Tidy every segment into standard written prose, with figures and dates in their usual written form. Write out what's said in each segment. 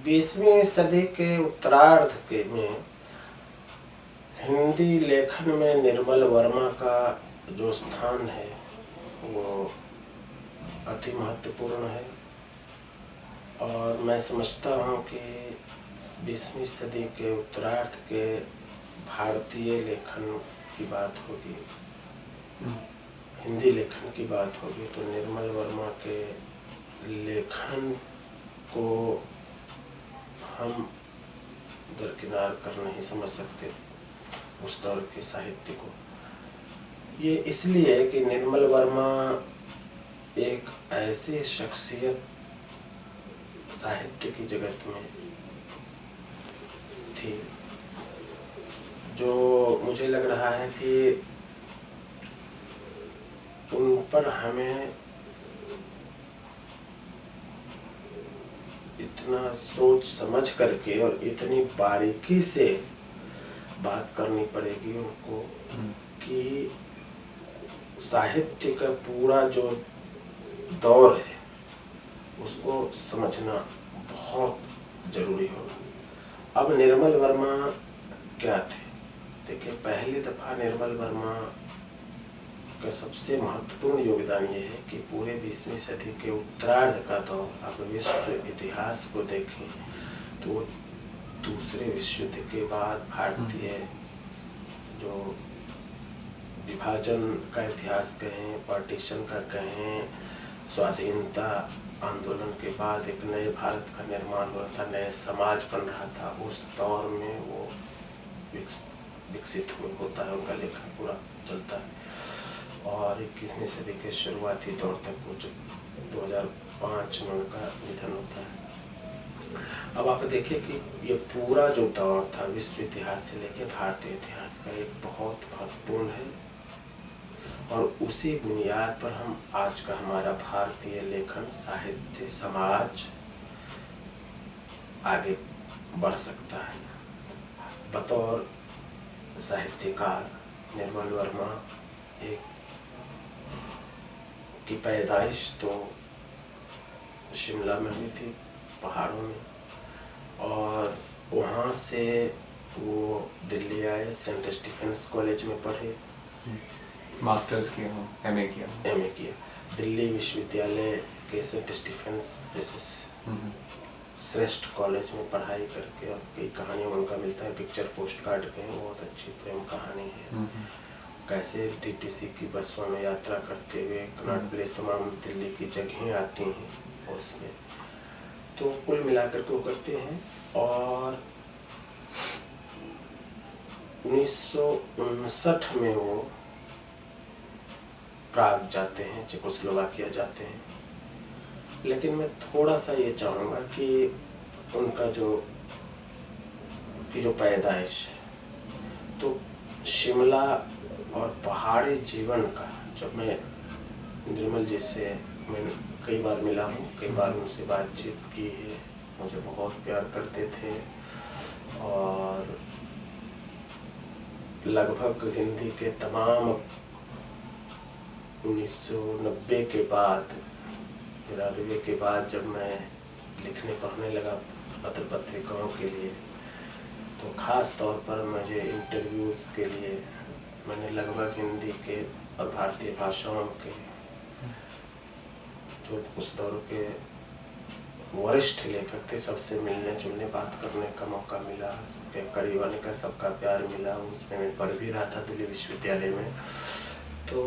20वीं सदी के उत्तरार्ध के में हिंदी लेखन में निर्मल वर्मा का जो स्थान है वो अति महत्वपूर्ण है। और मैं समझता हूँ कि 20वीं सदी के उत्तरार्ध के भारतीय लेखन की बात होगी, हिंदी लेखन की बात होगी तो निर्मल वर्मा के लेखन को हम दरकिनार कर नहीं समझ सकते, उस दौर के साहित्य को। ये इसलिए कि निर्मल वर्मा एक ऐसी शख्सियत साहित्य की जगत में थी जो मुझे लग रहा है कि उन पर हमें इतना सोच समझ करके और इतनी बारीकी से बात करनी पड़ेगी उनको कि साहित्य का पूरा जो दौर है उसको समझना बहुत जरूरी होगा। अब निर्मल वर्मा क्या थे? देखिए, पहली दफा निर्मल वर्मा का सबसे महत्वपूर्ण योगदान ये है कि पूरे 20वीं सदी के उत्तरार्ध का दौर, आप विश्व इतिहास को देखें तो दूसरे विश्व युद्ध के बाद भारतीय जो विभाजन का इतिहास कहें, पार्टीशन का कहें, स्वाधीनता आंदोलन के बाद एक नए भारत का निर्माण हो रहा था, नए समाज बन रहा था, उस दौर में वो विकसित होता है, उनका लेखन पूरा चलता है। और 21वीं सदी के शुरुआती दौर तक वो 2005 में उनका निधन होता है। अब आप देखिए कि ये पूरा जो दौर था विश्व इतिहास से लेकर भारतीय इतिहास का एक बहुत महत्वपूर्ण है और उसी बुनियाद पर हम आज का हमारा भारतीय लेखन, साहित्य, समाज आगे बढ़ सकता है। बतौर साहित्यकार निर्मल वर्मा की पैदाइश तो शिमला में हुई थी, पहाड़ों में, और वहाँ से वो दिल्ली आए, सेंट स्टीफेंस कॉलेज में पढ़े, मास्टर्स किया, एमए किया दिल्ली विश्वविद्यालय के सेंट स्टीफेंस जैसे श्रेष्ठ कॉलेज में पढ़ाई करके। और कई कहानियाँ उनका मिलता है, पिक्चर पोस्ट कार्ड के हैं, बहुत अच्छी प्रेम कहानी है। कैसे टीटीसी की बसों में यात्रा करते हुए कनॉट प्लेस, तमाम दिल्ली की जगहें आती हैं उसमें, तो कुल मिलाकर के वो करते हैं। और 1959 में वो प्राग जाते हैं, चेकोस्लोवाकिया जाते हैं। लेकिन मैं थोड़ा सा ये चाहूँगा कि उनका जो पैदाइश है तो शिमला और पहाड़ी जीवन का, जब मैं निर्मल जी से मैं कई बार मिला हूँ, कई बार उनसे बातचीत की है, मुझे बहुत प्यार करते थे और लगभग हिंदी के तमाम 1990 के बाद, 92 के बाद जब मैं लिखने पढ़ने लगा पत्र पत्रिकाओं के लिए, तो ख़ास तौर पर मुझे इंटरव्यूज़ के लिए मैंने लगभग हिंदी के और भारतीय भाषाओं के जो उस दौर के वरिष्ठ लेखक थे सबसे मिलने जुलने, बात करने का मौका मिला, सबके करीबन का सबका प्यार मिला। उसमें मैं पढ़ भी रहा था दिल्ली विश्वविद्यालय में। तो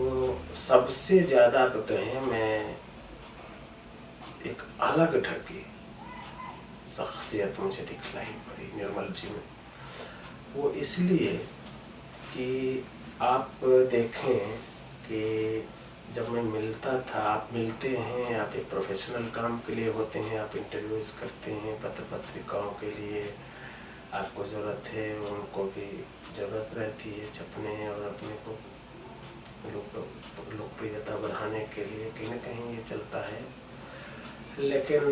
सबसे ज़्यादा आप कहें, मैं एक अलग ढंग की शख्सियत मुझे दिखलाई पड़ी निर्मल जी में। वो इसलिए कि आप देखें कि जब मैं मिलता था, आप मिलते हैं, आप एक प्रोफेशनल काम के लिए होते हैं, आप इंटरव्यूज़ करते हैं पत्र पत्रिकाओं के लिए, आपको ज़रूरत है, उनको भी ज़रूरत रहती है छपने और अपने को लोकप्रियता बढ़ाने के लिए, कहीं ना कहीं ये चलता है। लेकिन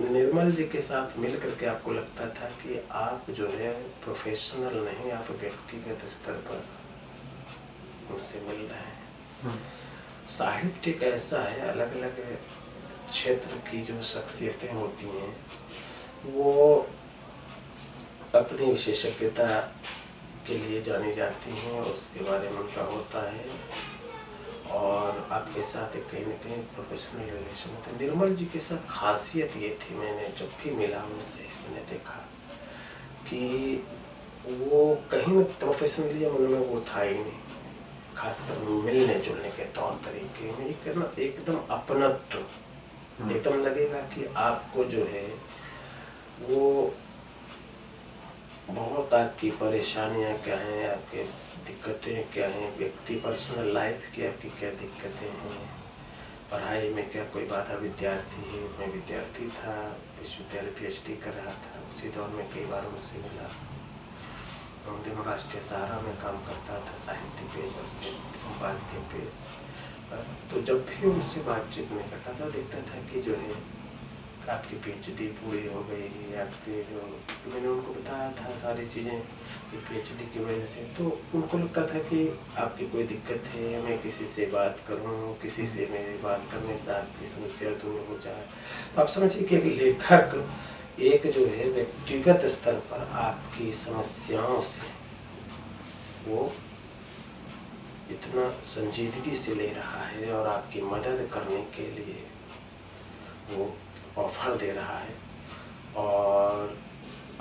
निर्मल जी के साथ मिल करके आपको लगता था कि आप जो है प्रोफेशनल नहीं, आप व्यक्तिगत स्तर पर उनसे मिल रहे हैं। साहित्य कैसा है, अलग अलग क्षेत्र की जो शख्सियतें होती हैं अपनी विशेषज्ञता के लिए जानी जाती हैं और उसके बारे में उनका होता है, और आपके साथ एक कहीं न कहीं प्रोफेशनल रिलेशन होता है। निर्मल जी के साथ खासियत ये थी, मैंने जब भी मिला उनसे मैंने देखा कि वो कहीं न प्रोफेशनली उनमें वो था ही नहीं, खासकर मिलने जुलने के तौर तरीके में एकदम अपनत्व, एकदम लगेगा कि आपको जो है वो बहुत आपकी परेशानियां क्या हैं, आपके दिक्कतें क्या हैं, व्यक्ति पर्सनल लाइफ की आपकी क्या दिक्कतें हैं, पढ़ाई में क्या कोई बाधा, विद्यार्थी है, मैं विद्यार्थी था, विश्वविद्यालय PhD कर रहा था, उसी दौर में कई बार उनसे मिला। उन दिनों राष्ट्रीय सहारा में काम करता था, साहित्य पेज और संपादकीय पेज। तो जब भी उनसे बातचीत में करता था, देखता था कि जो है आपकी PhD पूरी हो गई, आपके जो मैंने उनको बताया था सारी चीज़ें कि PhD की वजह से, तो उनको लगता था कि आपकी कोई दिक्कत है, मैं किसी से बात करूं, किसी से मेरी बात करने से आपकी समस्या दूर हो जाए। तो आप समझिए कि एक लेखक एक जो है व्यक्तिगत स्तर पर आपकी समस्याओं से वो इतना संजीदगी से ले रहा है और आपकी मदद करने के लिए वो ऑफर दे रहा है। और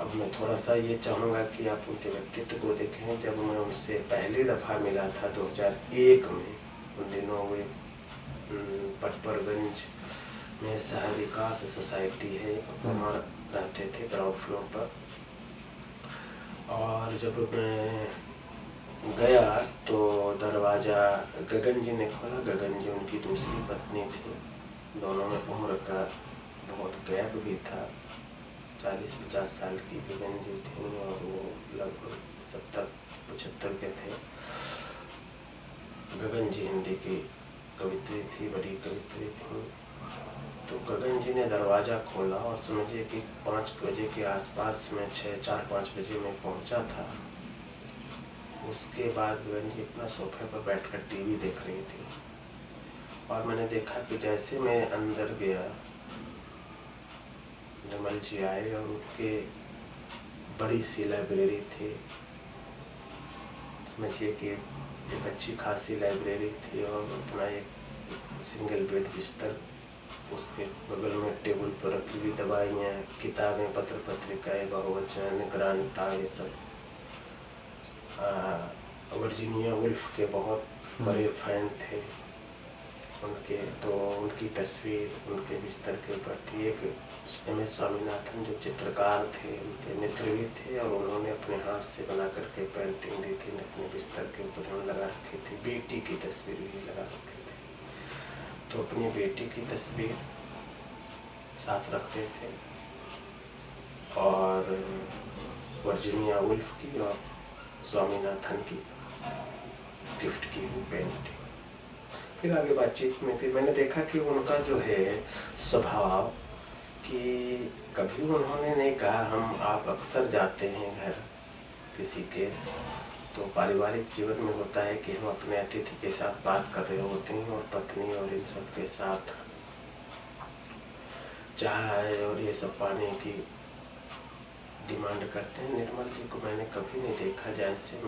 अब मैं थोड़ा सा ये चाहूँगा कि आप उनके व्यक्तित्व को देखें। जब मैं उनसे पहली दफ़ा मिला था 2001 में, उन दिनों वे पटपरगंज में शहर विकास सोसाइटी है, वहाँ रहते थे ग्राउंड फ्लोर पर। और जब मैं गया तो दरवाज़ा गगन जी ने खोला। गगन जी उनकी दूसरी पत्नी थी, दोनों में उम्र का बहुत गैप भी था, 40-50 साल की गगन जी थी और वो लगभग 70-75 के थे। गगन जी हिंदी की कवित्री थी, बड़ी कवित्री थी। तो गगन जी ने दरवाज़ा खोला और समझिए कि 5 बजे के आसपास में 4-5 बजे में पहुंचा था। उसके बाद गगन जी अपना सोफे पर बैठकर TV देख रही थी और मैंने देखा कि जैसे मैं अंदर गया, निर्मल जी आए और उनके बड़ी सी लाइब्रेरी थी, समझिए कि एक अच्छी खासी लाइब्रेरी थी और अपना एक सिंगल बेड बिस्तर, उसके बगल में टेबल पर रखी हुई दवाइयाँ, किताबें, पत्र पत्रिकाएँ, बहुवचन, ग्रांटा, ये सब। वर्जीनिया वुल्फ के बहुत बड़े फैन थे उनके, तो उनकी तस्वीर उनके बिस्तर के ऊपर थी। एक MS स्वामीनाथन जो चित्रकार थे, उनके मित्र भी थे और उन्होंने अपने हाथ से बना करके पेंटिंग दी थी, अपने बिस्तर के ऊपर उन्होंने लगा रखी थी। बेटी की तस्वीर भी लगा रखी थी, तो अपनी बेटी की तस्वीर साथ रखते थे और वर्जीनिया वुल्फ की और स्वामीनाथन की गिफ्ट की हुई पेंटिंग। फिर आगे बातचीत में फिर मैंने देखा कि उनका जो है स्वभाव, कि कभी उन्होंने नहीं कहा आप अक्सर जाते हैं घर किसी के, तो पारिवारिक जीवन में होता है कि हम अपने अतिथि के साथ बात कर रहे होते हैं और पत्नी और इन सब के साथ चाय और ये सब पाने की डिमांड करते हैं। निर्मल जी को मैंने कभी नहीं देखा जैसे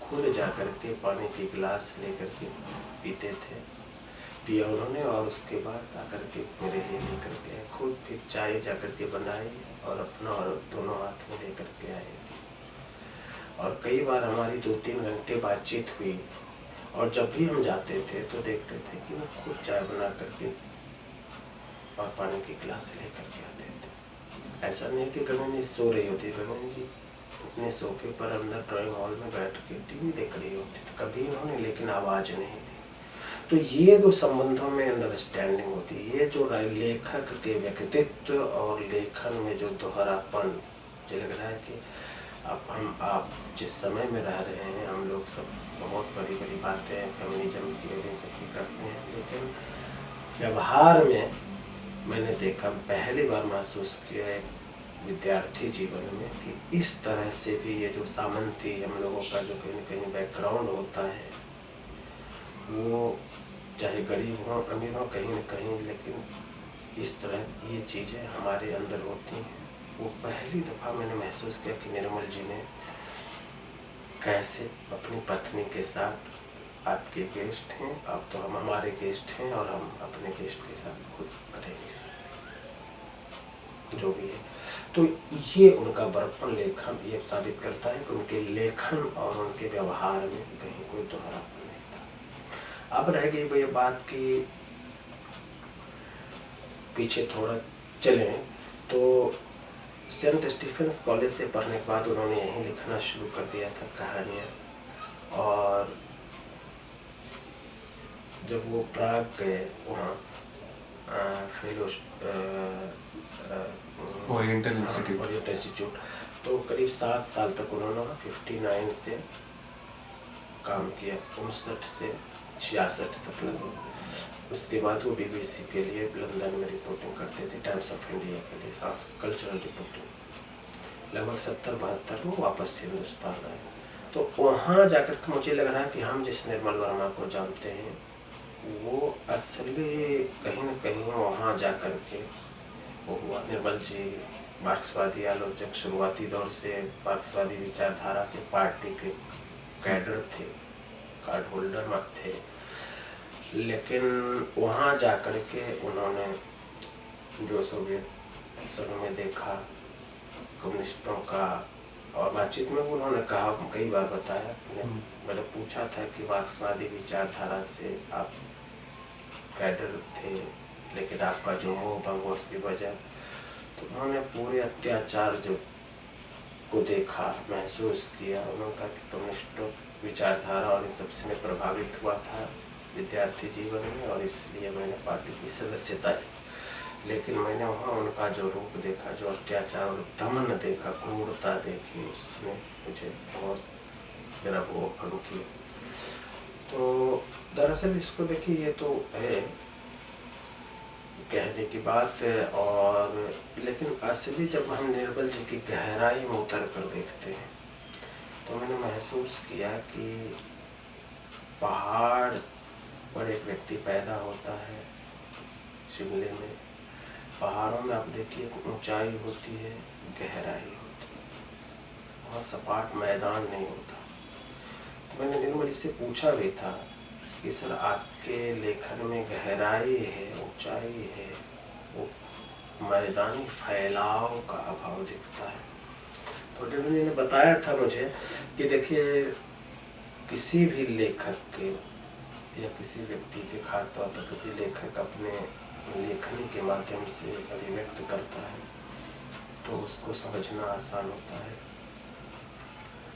खुद जाकर के पानी की गिलास लेकर के पीते थे, पिया उन्होंने और उसके बाद आकर के मेरे लिए लेकर के आए, खुद फिर चाय जाकर के बनाई और अपना और दोनों हाथ में लेकर के आए। और कई बार हमारी 2-3 घंटे बातचीत हुई और जब भी हम जाते थे तो देखते थे कि वो खुद चाय बना करके और पानी की गिलास लेकर के आते थे। ऐसा नहीं कि गगन जी सो रही होती, गगन जी अपने सोफे पर अंदर ड्राइंग हॉल में बैठ के TV देख रही होती थी, कभी उन्होंने लेकिन आवाज़ नहीं दी। तो ये जो संबंधों में अंडरस्टैंडिंग होती है, ये जो लेखक के व्यक्तित्व और लेखन में जो दोहरापन, मुझे लग रहा है कि आप जिस समय में रह रहे हैं, हम लोग सब बहुत बड़ी बड़ी बातें फेमिनिज्म की वजह से भी करते हैं, लेकिन व्यवहार में मैंने देखा, पहली बार महसूस किया विद्यार्थी जीवन में कि इस तरह से भी ये जो सामंती हम लोगों का जो कहीं न कहीं बैकग्राउंड होता है, वो चाहे गरीब हो अमीर हो कहीं न कहीं, लेकिन इस तरह ये चीज़ें हमारे अंदर होती हैं वो पहली दफ़ा मैंने महसूस किया कि निर्मल जी ने कैसे अपनी पत्नी के साथ, आपके गेस्ट हैं, अब तो हम हमारे गेस्ट हैं और हम अपने गेस्ट के साथ खुद करेंगे जो भी है। तो ये उनका बड़प्पन लेखन ये साबित करता है कि उनके लेखन और उनके व्यवहार में कहीं कोई दोहरापन नहीं था। अब रह गई वो ये बात कि पीछे थोड़ा चलें तो सेंट स्टीफेंस कॉलेज से पढ़ने के बाद उन्होंने यहीं लिखना शुरू कर दिया था कहानियाँ, और जब वो प्राग गए वहाँ ओरिएंटल इंस्टीट्यूट, तो करीब 7 साल तक उन्होंने 59 से काम किया, 59 से 66 तक लगभग। उसके बाद वो BBC के लिए लंदन में रिपोर्टिंग करते थे, टाइम्स ऑफ इंडिया के लिए कल्चरल रिपोर्टिंग। लगभग 70-72 में वापस से हिंदुस्तान आए। तो वहाँ जाकर के मुझे लग रहा है कि हम जिस निर्मल वर्मा को जानते हैं वो असली कहीं न कहीं वहाँ जाकर के वो हुआ। निर्मल जी मार्क्सवादी आलोचक, शुरुआती दौर से मार्क्सवादी विचारधारा से पार्टी के कैडर थे, कार्ड होल्डर मत थे, लेकिन वहाँ जाकर के उन्होंने जो सोवियत संघ में देखा कम्युनिस्टों का, और बातचीत में उन्होंने कहा, कई बार बताया, मैंने पूछा था कि मार्क्सवादी विचारधारा से आप कैडर थे लेकिन आपका जो मोह भंग उसकी वजह, तो उन्होंने पूरे अत्याचार जो को देखा, महसूस किया। उन्होंने कहा कि कम्युनिस्टों विचारधारा और इन सबसे मैं प्रभावित हुआ था विद्यार्थी जीवन में, और इसलिए मैंने पार्टी की सदस्यता ली। लेकिन मैंने वहाँ उनका जो रूप देखा, जो अत्याचार और दमन देखा, क्रूरता देखी, उसमें मुझे बहुत मेरा वो भंग किया। तो दरअसल इसको देखिए, ये तो है कहने की बात है, और लेकिन असली जब हम निर्मल जी की गहराई में उतर कर देखते हैं तो मैंने महसूस किया कि पहाड़ पर एक व्यक्ति पैदा होता है शिमले में। पहाड़ों में आप देखिए ऊंचाई होती है, गहराई होती है, वहाँ सपाट मैदान नहीं होता। तो मैंने निर्मल जी से पूछा भी था कि सर आपके लेखन में गहराई है, ऊंचाई है, वो मैदानी फैलाव का अभाव दिखता है। तो निर्मल जी ने बताया था मुझे कि देखिए किसी भी लेखक के या किसी व्यक्ति के खातौर पर कभी लेखक अपने लेखनी के माध्यम से अभिव्यक्त करता है तो उसको समझना आसान होता है।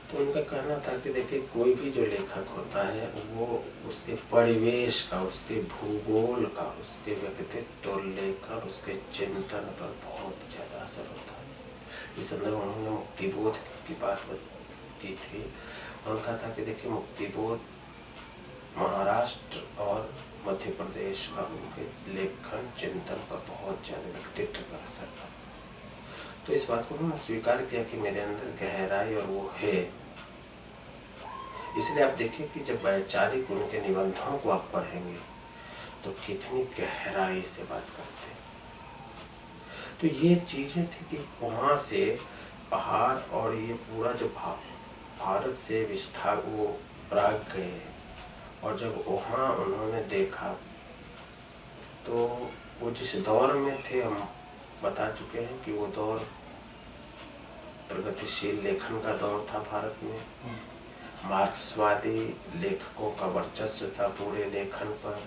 तो उनका कहना था कि देखिए कोई भी जो लेखक होता है वो उसके परिवेश का, उसके भूगोल का, उसके व्यक्तित्व और लेखन, उसके चिंतन पर बहुत ज़्यादा असर होता है। इस संदर्भ में उन्होंने मुक्तिबोध की बात की थी। उन्होंने कहा था कि देखिए मुक्तिबोध महाराष्ट्र और मध्य प्रदेश का उनके लेखन चिंतन पर बहुत ज़्यादा व्यक्तित्व पर असर था। तो इस बात को उन्होंने स्वीकार किया कि मेरे अंदर गहराई और वो है। इसलिए आप देखिए कि जब वैचारिक उनके निबंधों को आप पढ़ेंगे तो कितनी गहराई से बात करते हैं। तो ये चीज़ें थी कि वहाँ से पहाड़ और ये पूरा जो भारत से विस्तार वो प्राग गए, और जब वहाँ उन्होंने देखा तो वो जिस दौर में थे हम बता चुके हैं कि वो दौर प्रगतिशील लेखन का दौर था भारत में। मार्क्सवादी लेखकों का वर्चस्व था पूरे लेखन पर।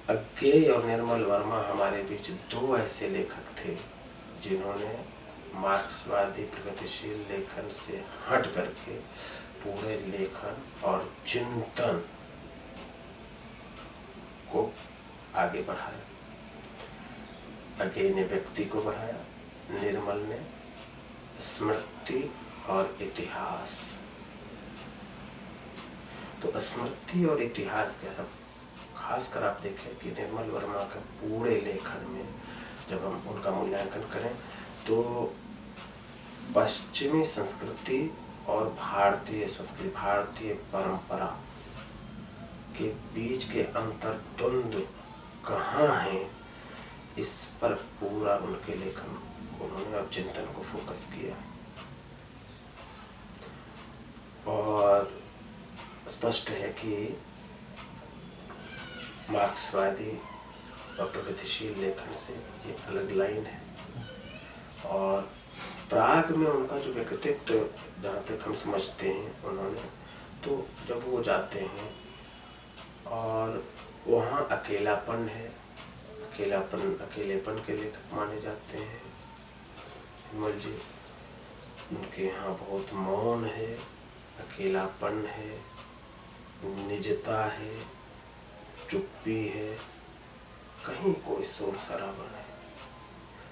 अज्ञेय और निर्मल वर्मा हमारे बीच दो ऐसे लेखक थे जिन्होंने मार्क्सवादी प्रगतिशील लेखन से हट करके पूरे लेखन और चिंतन को आगे बढ़ाया। अज्ञेय ने व्यक्ति को बढ़ाया, निर्मल ने स्मृति और इतिहास। तो स्मृति और इतिहास क्या था, खासकर आप देखें कि निर्मल वर्मा के पूरे लेखन में जब हम उनका मूल्यांकन करें तो पश्चिमी संस्कृति और भारतीय संस्कृति, भारतीय परंपरा के बीच के अंतर द्वंद्व कहाँ है, इस पर पूरा उनके लेखन उन्होंने तरफ चिंतन को फोकस किया और स्पष्ट है कि मार्क्सवादी और प्रगतिशील लेखन से ये अलग लाइन है। और प्राग में उनका जो व्यक्तित्व, जहाँ तक हम समझते हैं उन्होंने, तो जब वो जाते हैं और वहाँ अकेलापन है, अकेलेपन के लेखक माने जाते हैं हिमल जी। उनके यहाँ बहुत मौन है, अकेलापन है, निजता है, चुप्पी है, कहीं कोई शोर शराबा नहीं।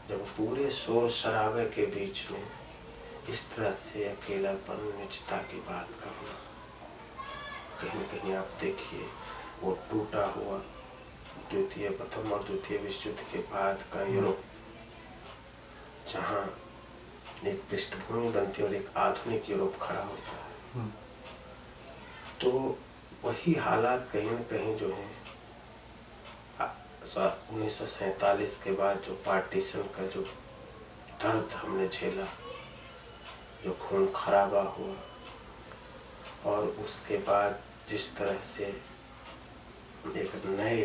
जब पूरे शोर शराबे के बीच में इस तरह से अकेलापन, निजता की बात करना, कहीं न कहीं आप देखिए वो टूटा हुआ प्रथम और द्वितीय विश्व युद्ध के बाद का यूरोप, जहाँ एक पृष्ठभूमि बनती है और एक आधुनिक यूरोप खड़ा होता है, तो वही हालात कहीं न कहीं जो है 1947 के बाद जो पार्टीशन का जो दर्द हमने झेला, जो खून खराबा हुआ, और उसके बाद जिस तरह से एक नए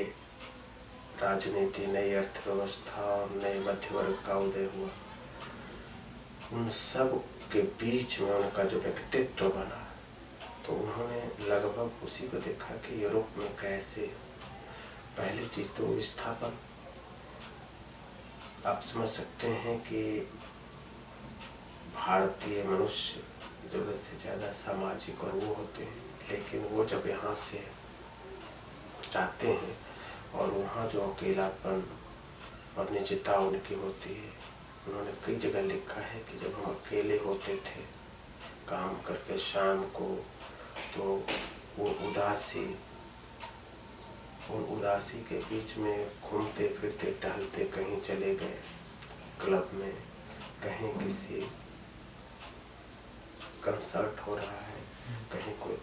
राजनीति, नई अर्थव्यवस्था और नए मध्य वर्ग का उदय हुआ, उन सब के बीच में उनका जो व्यक्तित्व बना, तो उन्होंने लगभग उसी को देखा कि यूरोप में कैसे पहली चीज तो विस्थापन। आप समझ सकते हैं कि भारतीय मनुष्य जरूरत से ज्यादा सामाजिक और वो होते हैं, लेकिन वो जब यहाँ से जाते हैं और वहाँ जो अकेलापन और निजता उनकी होती है, उन्होंने कई जगह लिखा है कि जब हम अकेले होते थे काम करके शाम को, तो वो उदासी के बीच में घूमते फिरते टहलते कहीं चले गए क्लब में, कहीं किसी कंसर्ट हो रहा है, कहीं कोई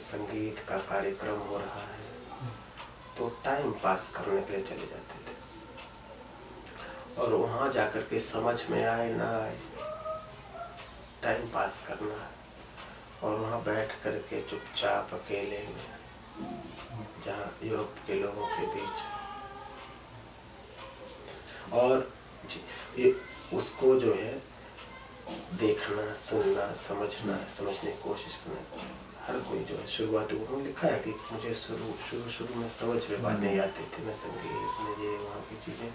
संगीत का कार्यक्रम हो रहा है, तो टाइम पास करने के लिए चले जाते थे। और वहाँ जाकर के समझ में आए ना आए, टाइम पास करना है, और वहाँ बैठ करके चुपचाप अकेले में, जहाँ यूरोप के लोगों के बीच, और ये उसको जो है देखना, सुनना, समझने की कोशिश करना। हर कोई जो है शुरुआत, उन्होंने लिखा है कि मुझे शुरू में समझ में बात नहीं आती थी, मैं संगीत में ये वहाँ की चीज़ें,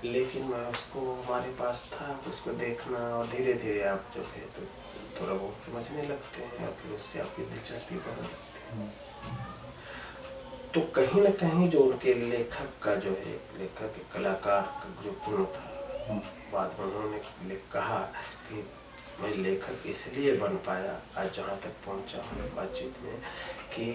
लेकिन मैं उसको, हमारे पास था, उसको देखना, और धीरे धीरे आप जो है तो थोड़ा बहुत समझने लगते हैं, और फिर उससे आपकी दिलचस्पी बढ़ने लगती है। तो कहीं न कहीं जो उनके लेखक का जो है, लेखक के कलाकार का जो गुण था, बाद में उन्होंने कहा कि मैं लेखक इसलिए बन पाया आज जहाँ तक पहुँचा हूँ बातचीत में, कि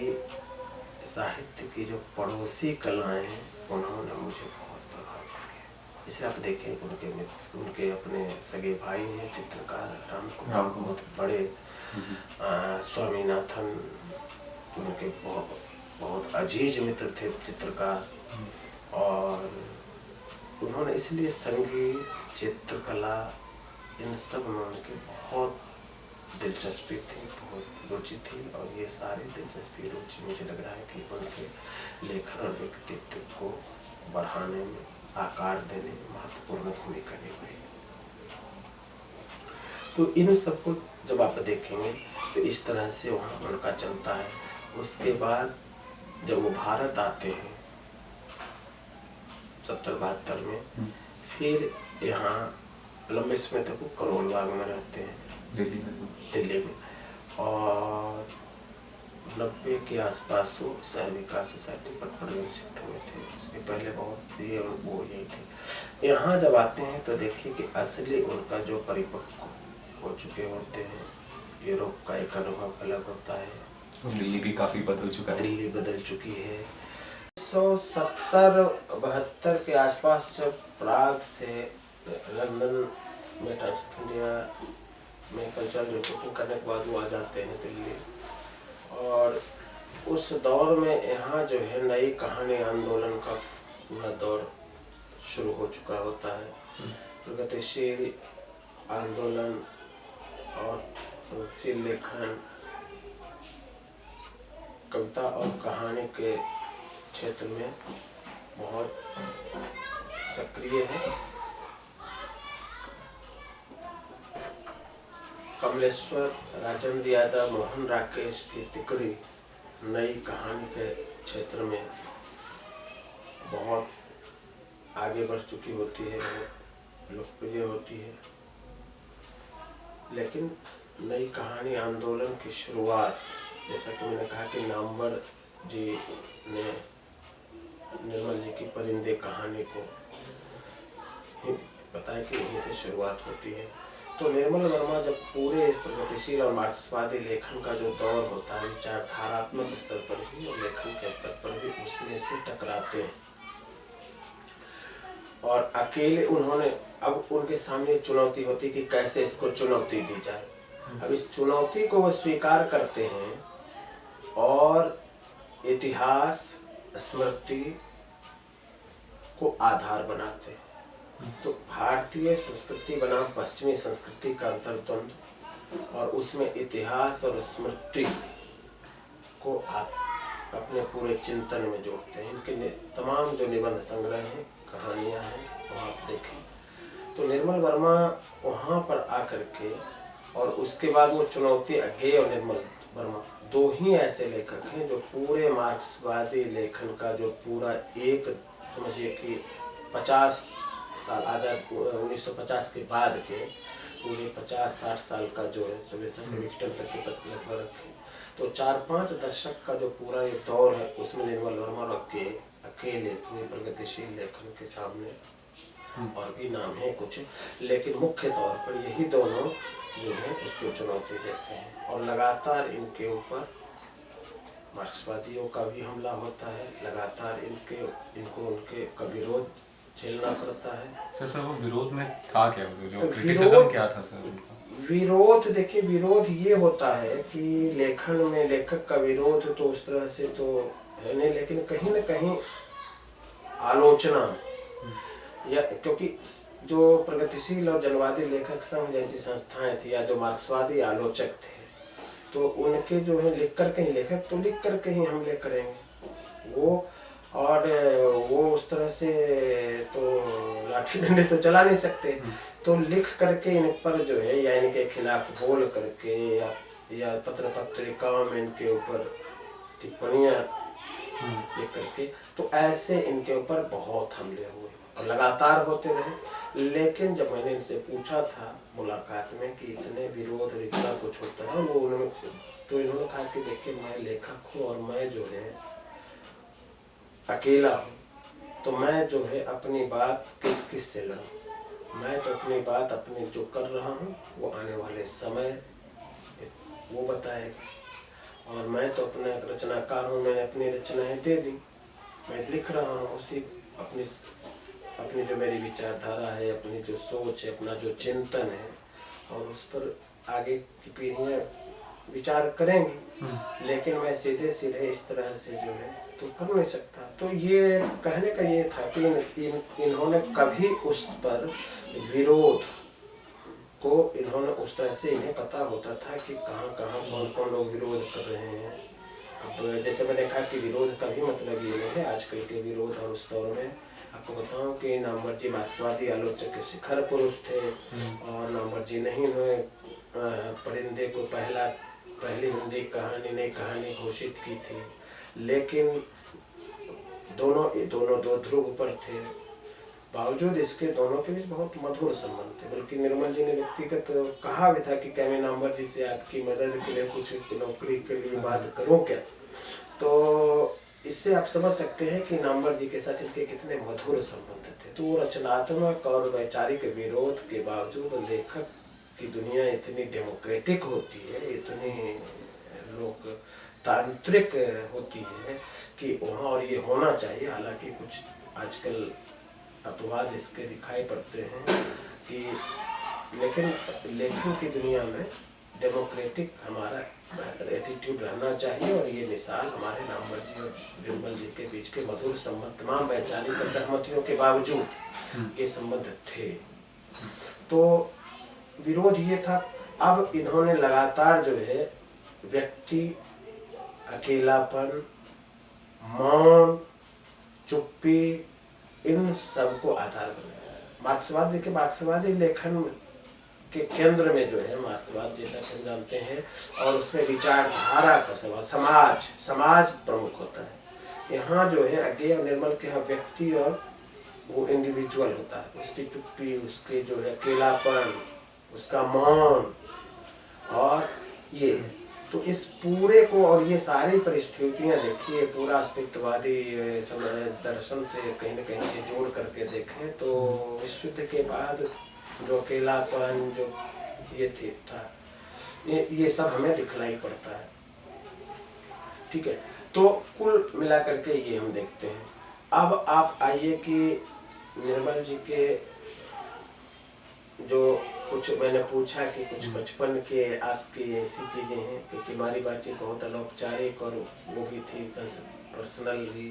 साहित्य की जो पड़ोसी कलाएं हैं उन्होंने मुझे बहुत प्रभावित किया। इसे आप देखें, उनके अपने सगे भाई हैं चित्रकार राम कुमार, बहुत बड़े, स्वामीनाथन उनके बहुत अजीज मित्र थे चित्रकार, और उन्होंने इसलिए संगीत, चित्रकला, इन सब में उनकी बहुत दिलचस्पी थी, बहुत रुचि थी, और ये सारी दिलचस्पी, रुचि मुझे लग रहा है कि उनके लेखन और व्यक्तित्व को बढ़ाने में, आकार देने में महत्वपूर्ण भूमिका निभाई। तो इन सबको जब आप देखेंगे तो इस तरह से वहाँ उनका चलता है। उसके बाद जब वो भारत आते हैं 70-72 में, फिर यहाँ लंबे समय तक वो करोल बाग में रहते हैं, दिल्ली में, और 90 के आसपास वो सह विकास सोसाइटी पटना में शिफ्ट हुए थे। उसके पहले बहुत ये वो यही थे। यहाँ जब आते हैं तो देखिए कि असली उनका जो परिपक्व हो चुके होते हैं, यूरोप का एक अनुभव अलग होता है, दिल्ली भी काफ़ी बदल चुका है, दिल्ली बदल चुकी है। 1970-72 के आसपास जब प्राग से लंदन में टाइम्स ऑफ इंडिया में कल्चरल रिपोर्टिंग करने के बाद वो आ जाते हैं दिल्ली, और उस दौर में यहाँ जो है नई कहानी आंदोलन का पूरा दौर शुरू हो चुका होता है। प्रगतिशील आंदोलन और प्रगतिशील लेखन, कविता और कहानी के क्षेत्र में बहुत सक्रिय है। कमलेश्वर, राजेंद्र यादव, मोहन राकेश की तिकड़ी नई कहानी के क्षेत्र में बहुत आगे बढ़ चुकी होती है, बहुत लोकप्रिय होती है। लेकिन नई कहानी आंदोलन की शुरुआत, जैसा कि मैंने कहा कि नामवर जी ने निर्मल जी की परिंदे कहानी को ही बताया कि यहीं से शुरुआत होती है। तो निर्मल वर्मा जब पूरे इस प्रगतिशील और मार्क्सवादी लेखन का जो दौर होता है, विचारधारात्मक स्तर पर भी और लेखन के स्तर पर भी उसमें से टकराते हैं और अकेले उन्होंने, अब उनके सामने चुनौती होती कि कैसे इसको चुनौती दी जाए। अब इस चुनौती को वो स्वीकार करते हैं और इतिहास, स्मृति को आधार बनाते हैं। तो भारतीय संस्कृति बनाम पश्चिमी संस्कृति का अंतर्द्वंद और उसमें इतिहास और स्मृति को आप अपने पूरे चिंतन में जोड़ते हैं। इनके तमाम जो निबंध संग्रह हैं, कहानियां हैं, वो आप देखें तो निर्मल वर्मा वहाँ पर आकर के, और उसके बाद वो चुनौती, अज्ञेय और निर्मल वर्मा दो ही ऐसे लेखक हैं जो पूरे मार्क्सवादी लेखन का जो पूरा एक, समझिए कि 50 साल आजाद 1950 के बाद के पूरे 50-60 साल का जो है, 16 से विक्टर तक के लगभग रखें तो 4-5 दशक का जो पूरा ये दौर है, उसमें निर्मल वर्मा अकेले पूरे प्रगतिशील लेखन के सामने, और भी नाम है कुछ, लेकिन मुख्य तौर पर यही दोनों जो है उसको चुनौती देते हैं। और लगातार इनके ऊपर मार्क्सवादियों का भी हमला होता है, लगातार इनको उनके का विरोध झेलना पड़ता है। तो सर वो विरोध में था क्या, जो क्रिटिसिज्म क्या था सर उनका? विरोध, देखिए विरोध ये होता है कि लेखन में लेखक का विरोध तो उस तरह से तो है नहीं, लेकिन कहीं न कहीं आलोचना, या क्योंकि जो प्रगतिशील और जनवादी लेखक संघ जैसी संस्थाएं थी या जो मार्क्सवादी आलोचक थे, तो उनके जो है लिख कर कहीं, लेखक तो लिख कर कहीं हमले करेंगे वो, और वो उस तरह से तो लाठी डंडे तो चला नहीं सकते, तो लिख करके इन पर जो है या इनके खिलाफ बोल करके या पत्र पत्रिकाओं में इनके ऊपर टिप्पणियां लिख करके, तो ऐसे इनके ऊपर बहुत हमले हुए और लगातार होते रहे। लेकिन जब मैंने इनसे पूछा था मुलाकात में कि इतने विरोध और इतना कुछ होता है, वो उन्होंने कहा कि देखिए मैं लेखक हूँ और मैं जो है अकेला हूँ, तो मैं जो है अपनी बात किस से लड़ूं, मैं तो अपनी बात अपने जो कर रहा हूँ वो आने वाले समय वो बताएगा, और मैं तो अपना रचनाकार हूँ, मैंने अपनी रचनाएं दे दी, मैं लिख रहा हूँ उसी अपनी जो मेरी विचारधारा है, अपनी जो सोच है, अपना जो चिंतन है, और उस पर आगे की पीढ़ियाँ विचार करेंगी, लेकिन मैं सीधे इस तरह से जो है तो कर नहीं सकता। तो ये कहने का ये था कि इन्होंने कभी उस पर विरोध को, इन्होंने उस तरह से, इन्हें पता होता था कि कहाँ कौन लोग विरोध कर रहे हैं। अब जैसे मैंने कहा कि विरोध का भी मतलब ये नहीं है आजकल के विरोध, और उस दौर में आपको बताऊं कि नामवर जी मार्क्सवादी आलोचक के शिखर पुरुष थे, और नामवर जी ने परिंदे को पहली हिंदी कहानी, नई कहानी घोषित की थी। लेकिन दोनों दो ध्रुव पर थे, बावजूद इसके दोनों के बीच बहुत मधुर संबंध थे। बल्कि निर्मल जी ने व्यक्तिगत कहा भी था कि क्या मैं नामवर जी से आपकी मदद के लिए कुछ नौकरी के लिए बात करूं क्या। तो इससे आप समझ सकते हैं कि नामवर जी के साथ इनके कितने मधुर संबंध थे। तो रचनात्मक और वैचारिक विरोध के बावजूद लेखक की दुनिया इतनी डेमोक्रेटिक होती है, इतनी लोकतांत्रिक होती है कि वहाँ, और ये होना चाहिए, हालांकि कुछ आजकल अपवाद इसके दिखाई पड़ते हैं कि, लेकिन लेखन की दुनिया में डेमोक्रेटिक हमारा एटीट्यूड रहना चाहिए। और ये मिसाल हमारे नामवर जी और निर्मल जी के बीच के मधुर संबंध, तमाम वैचारिक सहमतियों के बावजूद ये संबंध थे। तो विरोध ये था। अब इन्होंने लगातार जो है व्यक्ति, अकेलापन, मौन, चुप्पी, इन सब को आधार बनाया। मार्क्सवाद के मार्क्सवादी लेखन के केंद्र में जो है मार्क्सवाद जैसा कि हम जानते हैं, और उसमें विचारधारा का सवाल, समाज प्रमुख होता है। यहाँ जो है अज्ञेय और निर्मल के यहाँ व्यक्ति और वो इंडिविजुअल होता है, उसकी चुप्पी, उसके जो है अकेलापन, उसका मौन, और ये तो इस पूरे को और ये सारी परिस्थितियाँ देखिए, पूरा अस्तित्ववादी दर्शन से कहीं न कहीं ये जोड़ करके देखें तो विश्व युद्ध के बाद जो अकेलापन, जो ये था, ये सब हमें दिखलाई पड़ता है। ठीक है, तो कुल मिला करके ये हम देखते हैं। अब आप आइए कि निर्मल जी के जो कुछ मैंने पूछा कि कुछ बचपन के आपकी ऐसी चीजें हैं, क्योंकि हमारी बातचीत बहुत अनौपचारिक और वो भी थी पर्सनल भी,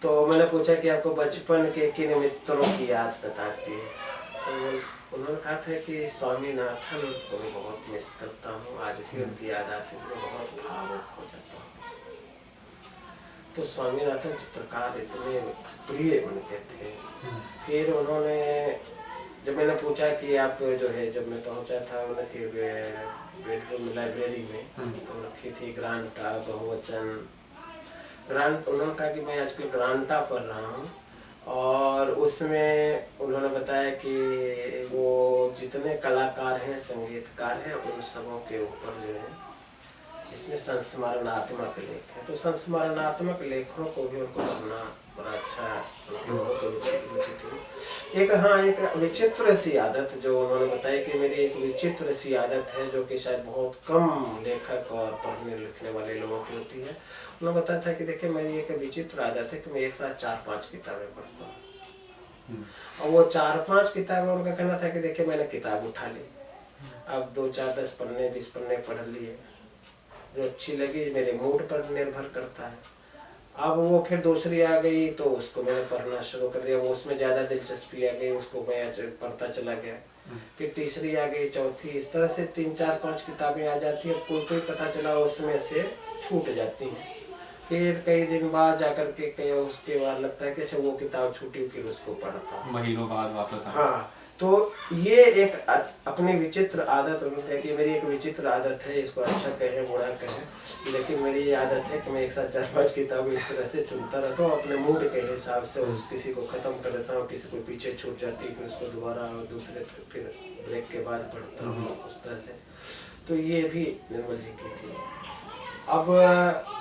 तो मैंने पूछा कि आपको बचपन के किन मित्रों की याद सताती है, तो उन्होंने कहा था कि स्वामीनाथन को मैं बहुत मिस करता हूँ, आज भी उनकी याद आती है, मैं बहुत भावुक हो जाता हूँ। तो स्वामीनाथन चित्रकार इतने प्रिय उनके थे। फिर उन्होंने, जब मैंने पूछा कि आप जो है, जब मैं पहुंचा था उनके बेडरूम लाइब्रेरी में, तो रखी थी ग्रांटा, बहुवचन, ग्रांट, उन्होंने कहा कि मैं आजकल ग्रांटा पढ़ रहा हूँ, और उसमें उन्होंने बताया कि वो जितने कलाकार हैं, संगीतकार हैं, उन सबों के ऊपर जो है इसमें संस्मरणात्मक लेख है। तो संस्मरणात्मक लेखों को भी उनको पढ़ना बड़ा अच्छा, बहुत रुचि थी। एक विचित्र सी आदत जो उन्होंने बताया कि मेरी एक विचित्र सी आदत है, जो कि शायद बहुत कम लेखक और पढ़ने लिखने वाले लोगों की होती है। उन्होंने बताया था कि देखिए मेरी एक विचित्र आदत है कि मैं एक साथ 4-5 किताबें पढ़ता हूँ। और वो 4-5 किताबें, उनका कहना था कि देखिए मैंने किताब उठा ली, अब 2-4-10 पन्ने 20 पन्ने पढ़ लिए, जो अच्छी लगी मेरे मूड पर निर्भर करता है। अब वो फिर दूसरी आ गई तो उसको मैंने पढ़ना शुरू कर दिया, वो उसमें ज़्यादा दिलचस्पी आ गई, उसको मैं पढ़ता चला गया। फिर तीसरी आ गई, चौथी, इस तरह से 3-4-5 किताबें आ जाती है। कोई पता चला उसमें से छूट जाती हैं। फिर कई दिन बाद जाकर के उसके बाद लगता है कि अच्छा वो किताब छूटी, फिर उसको पढ़ता, महीनों बाद वापस। हाँ, तो ये एक अपनी विचित्र आदत, उन्होंने कि मेरी एक विचित्र आदत है, इसको अच्छा कहें बुरा कहें, लेकिन मेरी ये आदत है कि मैं एक साथ 4-5 किताबें इस तरह से चुनता रहता हूँ, अपने मूड के हिसाब से उस किसी को ख़त्म कर देता हूँ, किसी को पीछे छूट जाती है, फिर उसको दोबारा दूसरे फिर ब्रेक के बाद पढ़ता हूँ, उस तरह से। तो ये भी निर्मल जी की थी। अब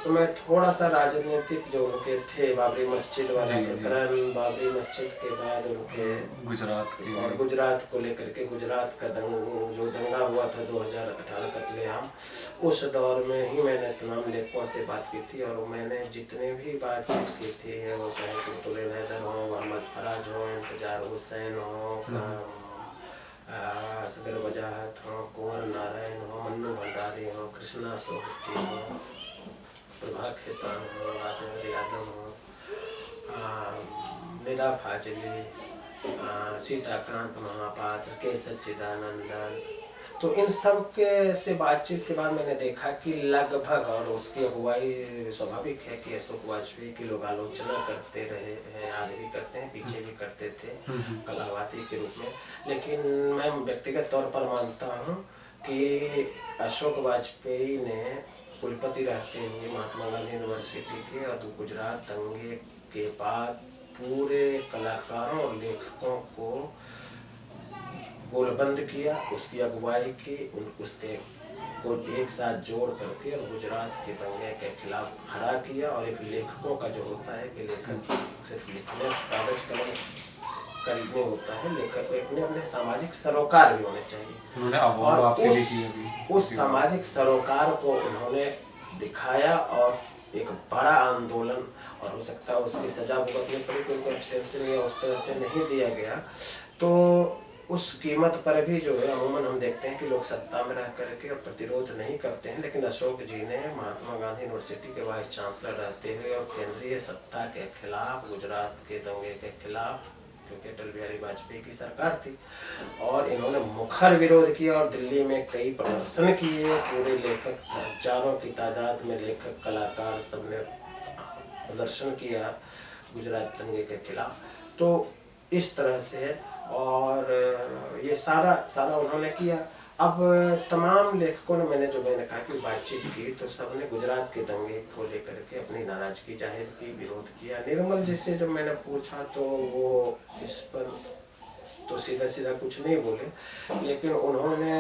तो मैं थोड़ा सा राजनीतिक जो उनके थे, बाबरी मस्जिद वाला प्रकरण, बाबरी मस्जिद के बाद उनके गुजरात को लेकर के, गुजरात का जो दंगा हुआ था 2018 कत्लेआम, उस दौर में ही मैंने तमाम लेखकों से बात की थी, और मैंने जितने भी बातचीत की थी, वो चाहे कुतुल हैदर हो, मोहम्मद फराज हो, इंतजार हुसैन हो, असगर वजाहत हो, कुंवर नारायण हो, मन्नू भंडारी हो, कृष्णा सोहती हो, प्रभा खेतान हो, राजेंद्र यादव हो, निदा फाजली, सीताकांत महापात्र, के सच्चिदानंदन, तो इन सब के से बातचीत के बाद मैंने देखा कि लगभग, और उसकी अगुवाई स्वाभाविक है कि अशोक वाजपेयी की लोग आलोचना करते रहे हैं, आज भी करते हैं, पीछे भी करते थे कलावाती के रूप में, लेकिन मैं व्यक्तिगत तौर पर मानता हूँ कि अशोक वाजपेयी ने कुलपति रहते हुए महात्मा गांधी यूनिवर्सिटी के, और गुजरात दंगे के बाद पूरे कलाकारों और लेखकों को गोलबंद किया, उसकी अगुवाई की, उसके को एक साथ जोड़ करके और गुजरात के दंगे के खिलाफ खड़ा किया। और एक लेखकों का जो होता है कि लेखक सिर्फ लिखने, कागज कलम करने होता है, लेखक को अपने अपने सामाजिक सरोकार भी होने चाहिए, और उस सामाजिक सरोकार को उन्होंने दिखाया, और एक बड़ा आंदोलन, और हो सकता है उसकी सजा भुगतनी पड़ी, क्योंकि एक्सटेंशन या उस तरह से नहीं दिया गया, तो उस कीमत पर भी जो है अमूमन हम देखते हैं कि लोग सत्ता में रह करके और प्रतिरोध नहीं करते हैं, लेकिन अशोक जी ने महात्मा गांधी यूनिवर्सिटी के वाइस चांसलर रहते हुए और केंद्रीय सत्ता के खिलाफ, गुजरात के दंगे के खिलाफ क्योंकि अटल बिहारी वाजपेयी की सरकार थी और इन्होंने मुखर विरोध किया और दिल्ली में कई प्रदर्शन किए। पूरे लेखक, हजारों की तादाद में लेखक, कलाकार सबने प्रदर्शन किया गुजरात दंगे के खिलाफ। तो इस तरह से और ये सारा उन्होंने किया। अब तमाम लेखकों ने मैंने कहा कि बातचीत की तो सबने गुजरात के दंगे को लेकर के अपनी नाराजगी जाहिर की, विरोध किया। निर्मल जी से जब मैंने पूछा तो वो इस पर तो सीधा कुछ नहीं बोले, लेकिन उन्होंने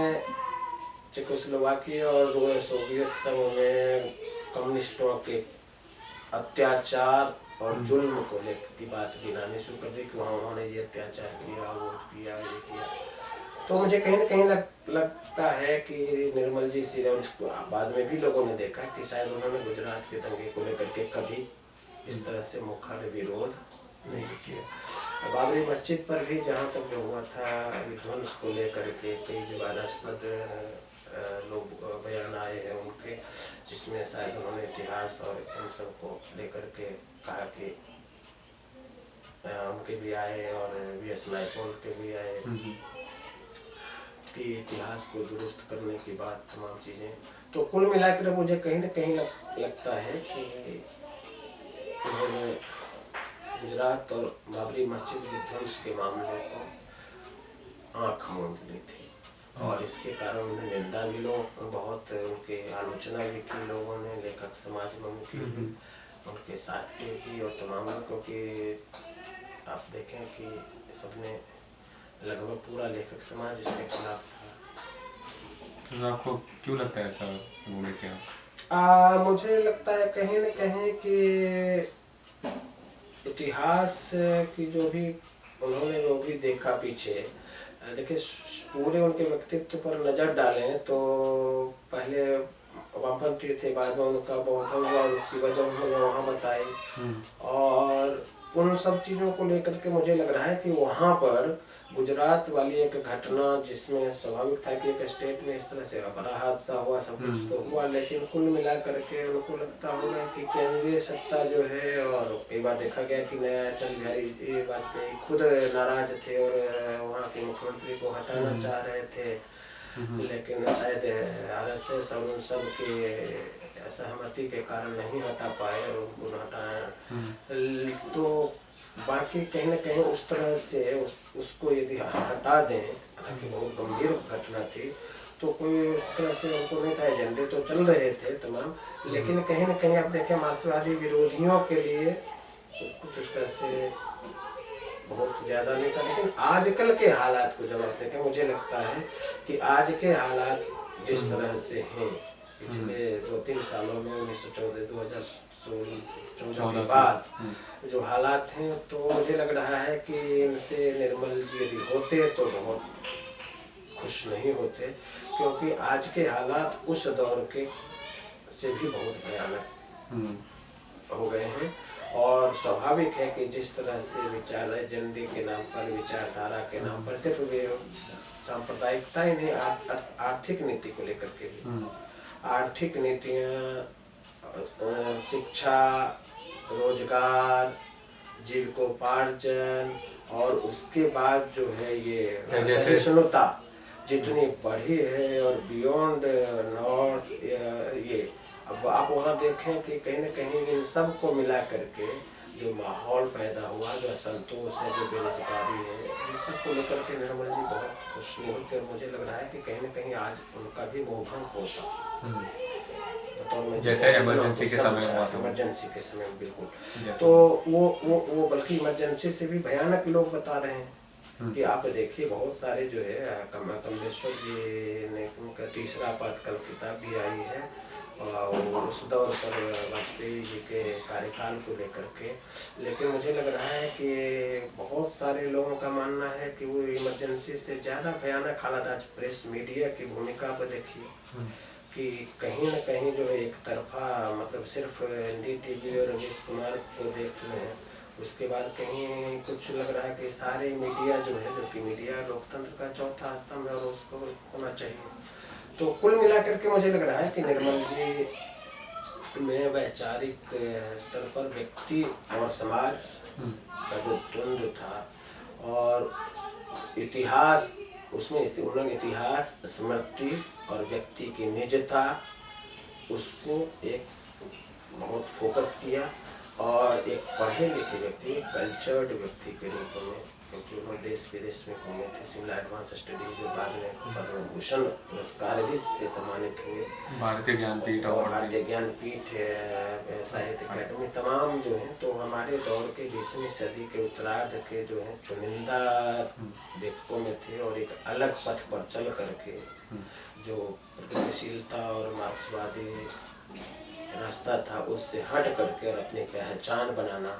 चेकोस्लोवाकिया और सोवियत संघ में कम्युनिस्टों के अत्याचार और जुल्म को लेकर की बात गिनानी शुरू कर दी कि वहाँ उन्होंने ये अत्याचार किया, वो किया, ये किया। तो मुझे कहीं ना कहीं लगता है कि निर्मल जी से, और इसको बाद में भी लोगों ने देखा कि शायद उन्होंने गुजरात के दंगे को लेकर के कभी इस तरह से मुखर विरोध नहीं किया। बाबरी मस्जिद पर भी जहाँ तक जो हुआ था विध्वंस को लेकर के कई विवादास्पद लोग बयान आए हैं उनके, जिसमें शायद उन्होंने इतिहास और इन सब को लेकर के कहा कि उनके भी आए और वी.एस. नायपॉल के भी आए कि इतिहास को दुरुस्त करने की बात, तमाम चीज़ें। तो कुल मिलाकर मुझे कहीं ना कहीं लगता है कि उन्होंने गुजरात और बाबरी मस्जिद विध्वंस के मामले को आँख मूंद ली थी और इसके कारण उन्हें निंदा भी लोग बहुत, उनके आलोचना भी की लोगों ने, लेखक समाज में उनकी उनके साथ की और तमाम, क्योंकि आप देखें कि सबने लगभग पूरा लेखक समाज इसके खिलाफ था। तो आपको क्यों लगता है ऐसा बोले क्या? मुझे लगता है कहीं न कहीं कि इतिहास की जो भी उन्होंने जो भी देखा पीछे, देखिए पूरे उनके व्यक्तित्व पर नज़र डालें तो पहले वामपंथी थे, बाद में उनका बहुमत हुआ और उसकी वजह उन्होंने वहाँ बताई। और उन सब चीज़ों को लेकर के मुझे लग रहा है कि वहाँ पर गुजरात वाली एक घटना, जिसमें स्वाभाविक था कि एक स्टेट में इस तरह से बड़ा हादसा हुआ, सब कुछ तो हुआ, लेकिन कुल मिला करके उनको लगता होगा कि केंद्रीय सत्ता जो है, और कई बार देखा गया कि नया अटल बिहारी वाजपेयी खुद नाराज थे और वहाँ के मुख्यमंत्री को हटाना चाह रहे थे, लेकिन शायद RSS और उन सब के असहमति के कारण नहीं हटा पाए और उनको हटाया। तो बाकी कहीं ना कहीं उस तरह से उसको यदि हटा दें, हालांकि बहुत गंभीर घटना थी, तो कोई उस तरह से उनको नहीं था, एजेंडे तो चल रहे थे तमाम, लेकिन कहीं ना कहीं आप देखें मार्क्सवादी विरोधियों के लिए कुछ उस तरह से बहुत ज़्यादा नहीं था। लेकिन आजकल के हालात को जब आप देखें, मुझे लगता है कि आज के हालात जिस तरह से हैं, पिछले 2-3 सालों में 2014 के बाद जो हालात हैं, तो मुझे लग रहा है कि इनसे निर्मल जी यदि होते तो बहुत खुश नहीं होते, क्योंकि आज के हालात उस दौर के से भी बहुत भयानक हो गए हैं। और स्वाभाविक है कि जिस तरह से विचार एजेंडे के नाम पर, विचारधारा के नाम पर, सिर्फ वे सांप्रदायिकता ही नहीं, आर्थिक नीति को लेकर के भी, आर्थिक नीतियाँ, शिक्षा, रोजगार, जीविकोपार्जन, और उसके बाद जो है ये सहिष्णुता जितनी बढ़ी है और बियॉन्ड नॉर्थ, ये अब आप वहाँ देखें कि कहीं न कहीं इन सब को मिला करके जो माहौल पैदा हुआ, जो असंतोष है, जो बेरोजगारी है, इन सब को लेकर के निर्मल जी बहुत खुश नहीं होते। और मुझे लग रहा है कि कहीं न कहीं आज उनका भी मोहभंग होता, जैसे इमरजेंसी के समय हुआ था, इमरजेंसी के समय बिल्कुल। तो वो बल्कि इमरजेंसी से भी भयानक लोग बता रहे हैं कि आप देखिए बहुत सारे जो है, कमलेश्वर जी ने उनका तीसरा आपातकाल किताब भी आई है और उस दौर पर वाजपेयी जी के कार्यकाल को लेकर के, लेकिन मुझे लग रहा है कि बहुत सारे लोगों का मानना है कि वो इमरजेंसी से ज़्यादा भयानक हालात आज प्रेस मीडिया की भूमिका पर देखिए कि कहीं न कहीं जो है एक तरफा, मतलब सिर्फ NDTV और रमेश कुमार को देख रहे हैं, उसके बाद कहीं कुछ लग रहा है कि सारे मीडिया जो है, जो कि मीडिया लोकतंत्र का चौथा स्तंभ है और उसको होना चाहिए। तो कुल मिलाकर के मुझे लग रहा है कि निर्मल जी में वैचारिक स्तर पर व्यक्ति और समाज का जो द्वंद्व था और इतिहास उसमें उन्होंने इतिहास, स्मृति और व्यक्ति की निजता उसको एक बहुत फोकस किया और एक पढ़े लिखे व्यक्ति, कल्चर्ड व्यक्ति के रूप में, क्योंकि उन्होंने देश विदेश में घूमे थे, शिमला एडवांस स्टडी जो बाद में पद्म भूषण पुरस्कार भी से सम्मानित हुए, भारतीय ज्ञानपीठ और भारतीय ज्ञानपीठ, साहित्य अकादमी तमाम जो हैं। तो हमारे दौर के 20वीं सदी के उत्तरार्ध के जो हैं चुनिंदा लेखकों में थे और एक अलग पथ पर चल करके जो प्रगतिशीलता और मार्क्सवादी रास्ता था उससे हट करके और अपनी पहचान बनाना,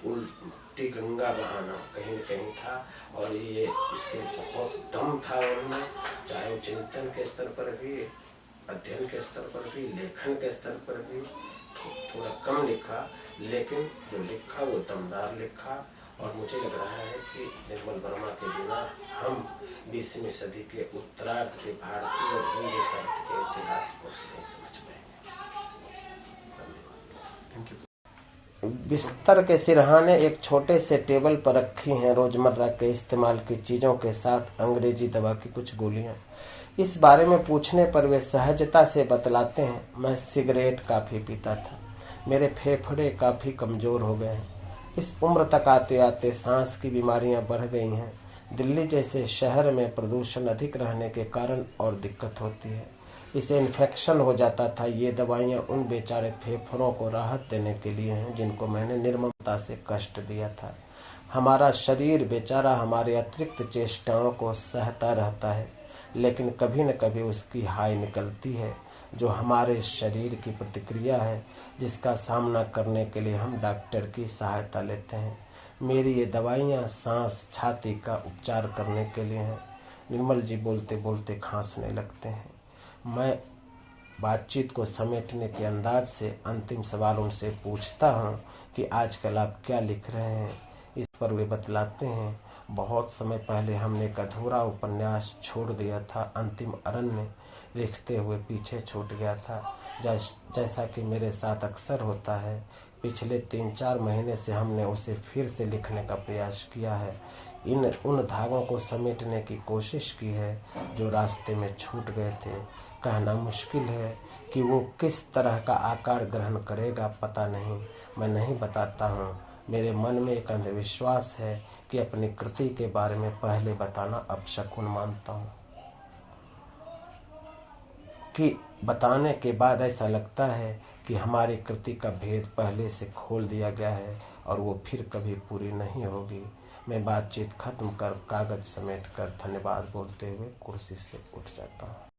उल्टी गंगा बहाना कहीं न कहीं था। और ये इसके बहुत दम था उनमें, चाहे वो चिंतन के स्तर पर भी, अध्ययन के स्तर पर भी, लेखन के स्तर पर भी थोड़ा कम लिखा, लेकिन जो लिखा वो दमदार लिखा। और मुझे लग रहा है कि निर्मल वर्मा के बिना हम 20वीं सदी के उत्तरार्ध के भारतीय और हिंदी साहित्य के इतिहास को नहीं समझ पाएंगे। बिस्तर के सिरहाने एक छोटे से टेबल पर रखी हैं रोजमर्रा के इस्तेमाल की चीजों के साथ अंग्रेजी दवा की कुछ गोलियां। इस बारे में पूछने पर वे सहजता से बतलाते हैं, मैं सिगरेट काफी पीता था, मेरे फेफड़े काफी कमजोर हो गए हैं। इस उम्र तक आते आते सांस की बीमारियां बढ़ गई हैं। दिल्ली जैसे शहर में प्रदूषण अधिक रहने के कारण और दिक्कत होती है, इसे इन्फेक्शन हो जाता था। ये दवाइयां उन बेचारे फेफड़ों को राहत देने के लिए हैं जिनको मैंने निर्ममता से कष्ट दिया था। हमारा शरीर बेचारा हमारे अतिरिक्त चेष्टाओं को सहता रहता है, लेकिन कभी न कभी उसकी हाय निकलती है, जो हमारे शरीर की प्रतिक्रिया है, जिसका सामना करने के लिए हम डॉक्टर की सहायता लेते हैं। मेरी ये दवाइयाँ सांस, छाती का उपचार करने के लिए हैं। निर्मल जी बोलते बोलते खांसने लगते हैं। मैं बातचीत को समेटने के अंदाज से अंतिम सवाल उनसे पूछता हूँ कि आजकल आप क्या लिख रहे हैं। इस पर वे बतलाते हैं, बहुत समय पहले हमने एक अधूरा उपन्यास छोड़ दिया था, अंतिम अरण्य लिखते हुए पीछे छूट गया था। जैसा कि मेरे साथ अक्सर होता है, पिछले 3-4 महीने से हमने उसे फिर से लिखने का प्रयास किया है। उन धागों को समेटने की कोशिश की है जो रास्ते में छूट गए थे। कहना मुश्किल है कि वो किस तरह का आकार ग्रहण करेगा, पता नहीं, मैं नहीं बताता हूँ। मेरे मन में एक अंधविश्वास है कि अपनी कृति के बारे में पहले बताना अपशकुन मानता हूँ, कि बताने के बाद ऐसा लगता है कि हमारी कृति का भेद पहले से खोल दिया गया है और वो फिर कभी पूरी नहीं होगी। मैं बातचीत खत्म कर कागज समेट कर धन्यवाद बोलते हुए कुर्सी से उठ जाता हूँ।